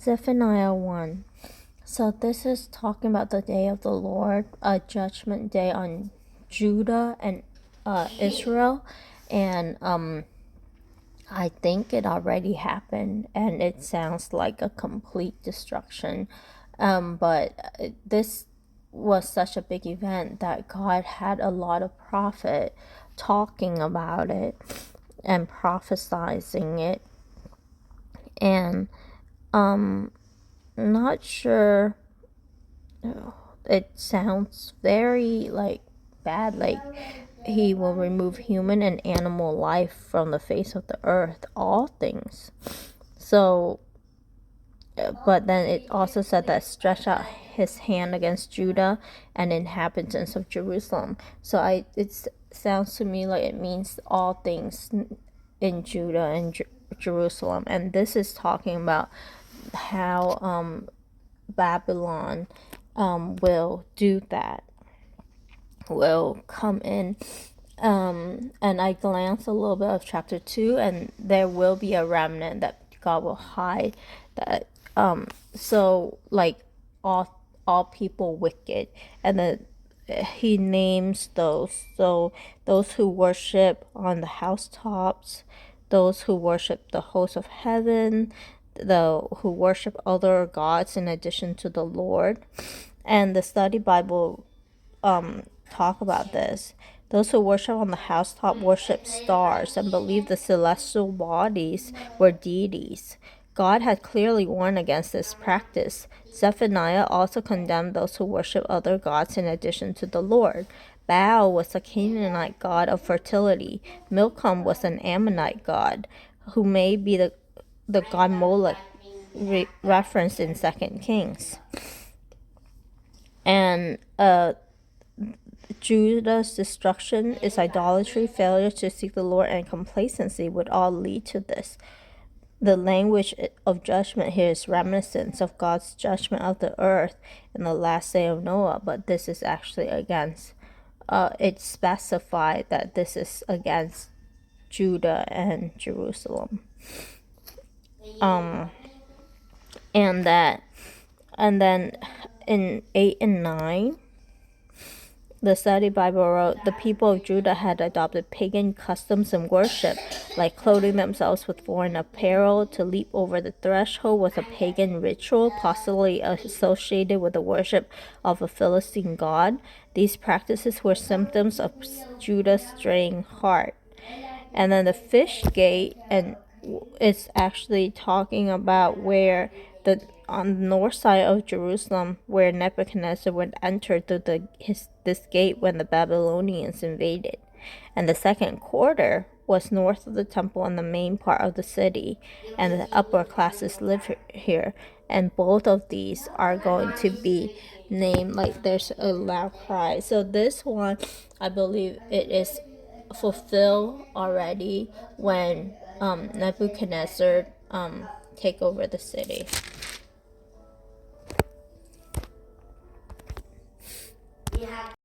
Zephaniah 1. So this is talking about the day of the Lord, a judgment day on Judah and Israel. And I think it already happened, and it sounds like a complete destruction. But this was such a big event that God had a lot of prophet talking about it and prophesizing it. And not sure, it sounds very like bad, like he will remove human and animal life from the face of the earth, all things. So but then it also said that stretch out his hand against Judah and inhabitants of Jerusalem. So it sounds to me like it means all things in Judah and Jerusalem. And this is talking about how Babylon will do that, will come in. And I glanced a little bit of chapter 2, and there will be a remnant that God will hide. That so like all people wicked, and then he names those. So those who worship on the housetops, those who worship the host of heaven, who worship other gods in addition to the Lord. And the study Bible talk about this. Those who worship on the housetop worship stars and believe the celestial bodies were deities. God had clearly warned against this practice. Zephaniah also condemned those who worship other gods in addition to the Lord. Baal was a Canaanite god of fertility. Milcom was an Ammonite god, who may be the god Molech referenced in 2 Kings. And Judah's destruction is idolatry, failure to seek the Lord, and complacency would all lead to this. The language of judgment here is reminiscent of God's judgment of the earth in the last day of Noah, but this is actually against, it specified that this is against Judah and Jerusalem. And then in 8 and 9, the study Bible wrote, the people of Judah had adopted pagan customs and worship, like clothing themselves with foreign apparel. To leap over the threshold was a pagan ritual, possibly associated with the worship of a Philistine god. These practices were symptoms of Judah's straying heart. And then the fish gate, and it's actually talking about where on the north side of Jerusalem, where Nebuchadnezzar would enter through this gate when the Babylonians invaded. And the second quarter was north of the temple in the main part of the city, and the upper classes live here. And both of these are going to be named, like there's a loud cry. So this one, I believe it is fulfilled already when Nebuchadnezzar take over the city.